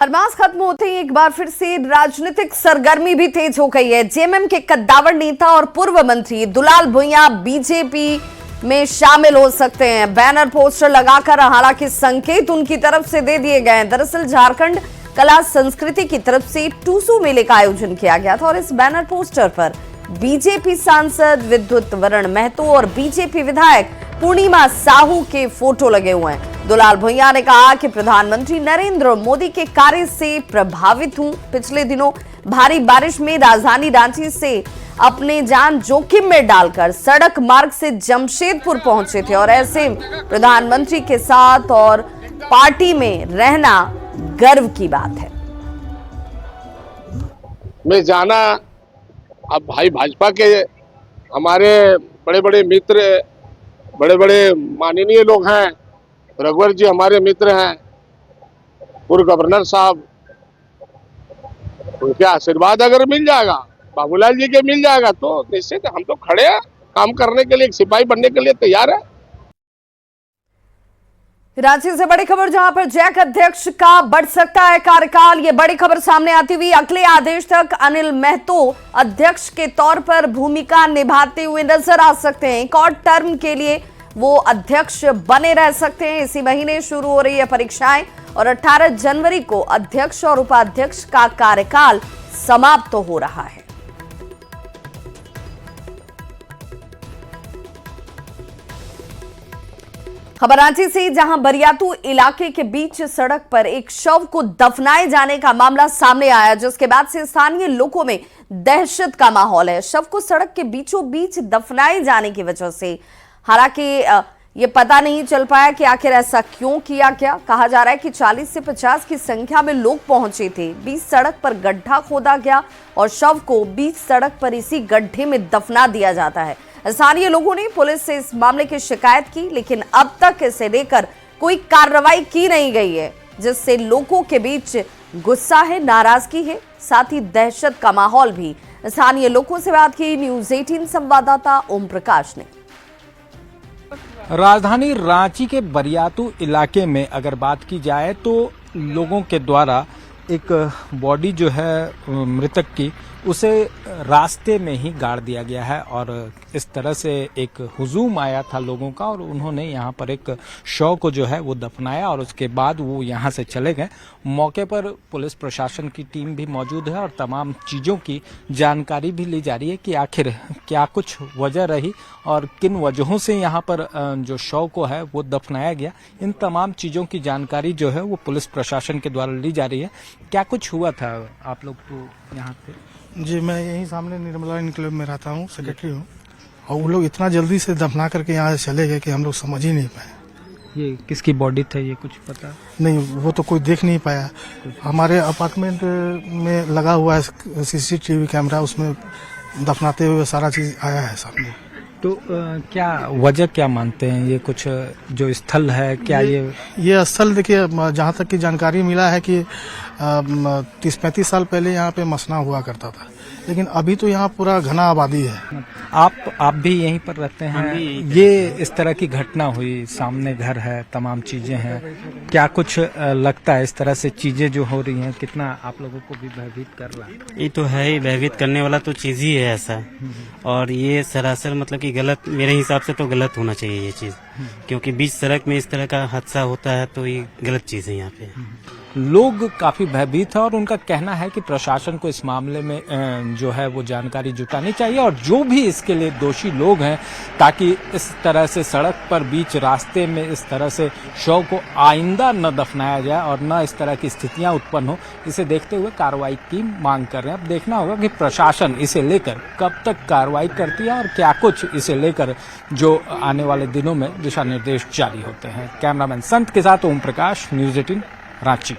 खरमास खत्म होते ही एक बार फिर से राजनीतिक सरगर्मी भी तेज हो गई है। जेएमएम के कद्दावर नेता और पूर्व मंत्री दुलाल भुइयां बीजेपी में शामिल हो सकते हैं। बैनर पोस्टर लगाकर हालांकि संकेत उनकी तरफ से दे दिए गए हैं। दरअसल झारखंड कला संस्कृति की तरफ से टूसू मेले का आयोजन किया गया था और इस बैनर पोस्टर पर बीजेपी सांसद विद्युत वरण महतो और बीजेपी विधायक पूर्णिमा साहू के फोटो लगे हुए हैं। दुलाल भुइयां ने कहा कि प्रधानमंत्री नरेंद्र मोदी के कार्य से प्रभावित हूं। पिछले दिनों भारी बारिश में राजधानी रांची से अपने जान जोखिम में डालकर सड़क मार्ग से जमशेदपुर पहुंचे थे और ऐसे प्रधानमंत्री के साथ और पार्टी में रहना गर्व की बात है। मैं जाना अब भाई भाजपा के हमारे बड़े बड़े मित्र, बड़े बड़े माननीय लोग हैं। रघुवर जी हमारे मित्र हैं, पूर्व गवर्नर साहब, उनके आशीर्वाद अगर मिल जाएगा, बाबूलाल जी के मिल जाएगा तो निश्चित हम तो खड़े हैं काम करने के लिए, एक सिपाही बनने के लिए तैयार है। रांची से बड़ी खबर, जहां पर जैक अध्यक्ष का बढ़ सकता है कार्यकाल। ये बड़ी खबर सामने आती हुई अगले आदेश तक अनिल महतो अध्यक्ष के तौर पर भूमिका निभाते हुए नजर आ सकते हैं। एक और टर्म के लिए वो अध्यक्ष बने रह सकते हैं। इसी महीने शुरू हो रही है परीक्षाएं और 18 जनवरी को अध्यक्ष और उपाध्यक्ष का कार्यकाल समाप्त हो रहा है। खबर रांची से, जहां बरियातू इलाके के बीच सड़क पर एक शव को दफनाए जाने का मामला सामने आया, जिसके बाद से स्थानीय लोगों में दहशत का माहौल है। शव को सड़क के बीचों बीच दफनाए जाने की वजह से हालांकि ये पता नहीं चल पाया कि आखिर ऐसा क्यों किया गया। कहा जा रहा है कि 40 से 50 की संख्या में लोग पहुंचे थे। बीच सड़क पर गड्ढा खोदा गया और शव को बीच सड़क पर इसी गड्ढे में दफना दिया जाता है। स्थानीय लोगों ने पुलिस से इस मामले की शिकायत की, लेकिन अब तक इसे लेकर कोई कार्रवाई की नहीं गई है, जिससे लोगों के बीच गुस्सा है, नाराजगी है, साथ ही दहशत का माहौल भी। स्थानीय लोगों से बात की न्यूज़ 18 संवाददाता ओम प्रकाश ने। राजधानी रांची के बरियातू इलाके में अगर बात की जाए तो लोगों के द्वारा एक बॉडी जो है मृतक की, उसे रास्ते में ही गाड़ दिया गया है और इस तरह से एक हुजूम आया था लोगों का और उन्होंने यहाँ पर एक शव को जो है वो दफनाया और उसके बाद वो यहाँ से चले गए। मौके पर पुलिस प्रशासन की टीम भी मौजूद है और तमाम चीज़ों की जानकारी भी ली जा रही है कि आखिर क्या कुछ वजह रही और किन वजहों से यहाँ पर जो शव को है वो दफनाया गया। इन तमाम चीज़ों की जानकारी जो है वो पुलिस प्रशासन के द्वारा ली जा रही है। क्या कुछ हुआ था? आप लोग तो यहाँ पे? जी, मैं यहीं सामने निर्मला इनक्लेव में रहता हूँ, सेक्रेटरी हूँ, और वो लोग इतना जल्दी से दफना करके यहाँ से चले गए कि हम लोग समझ ही नहीं पाए। ये किसकी बॉडी था, ये कुछ पता नहीं? वो तो कोई देख नहीं पाया। हमारे अपार्टमेंट में लगा हुआ है सीसीटीवी कैमरा, उसमें दफनाते हुए सारा चीज आया है सामने। तो क्या वजह क्या मानते हैं? ये कुछ जो स्थल है क्या ये स्थल, देखिए, जहाँ तक की जानकारी मिला है कि 30-35 साल पहले यहाँ पे मसना हुआ करता था, लेकिन अभी तो यहाँ पूरा घना आबादी है। आप भी यहीं पर रहते हैं? ये इस तरह की घटना हुई, सामने घर है, तमाम चीजें हैं, क्या कुछ लगता है इस तरह से चीजें जो हो रही हैं कितना आप लोगों को भी भयभीत कर रहा है? ये तो है ही, भयभीत करने वाला तो चीज ही है ऐसा, और ये सरासर मतलब कि गलत, मेरे हिसाब से तो गलत होना चाहिए ये चीज, क्योंकि बीच सड़क में इस तरह का हादसा होता है तो ये गलत चीज है। यहाँ पे लोग काफी भयभीत है और उनका कहना है कि प्रशासन को इस मामले में जो है वो जानकारी जुटानी चाहिए और जो भी इसके लिए दोषी लोग हैं, ताकि इस तरह से सड़क पर बीच रास्ते में इस तरह से शव को आइंदा न दफनाया जाए और न इस तरह की स्थितियां उत्पन्न हो। इसे देखते हुए कार्रवाई की मांग कर रहे हैं। अब देखना होगा कि प्रशासन इसे लेकर कब तक कार्रवाई करती है और क्या कुछ इसे लेकर जो आने वाले दिनों में दिशा निर्देश जारी होते हैं। कैमरामैन संत के साथ ओम प्रकाश, न्यूज़ 18 रांची।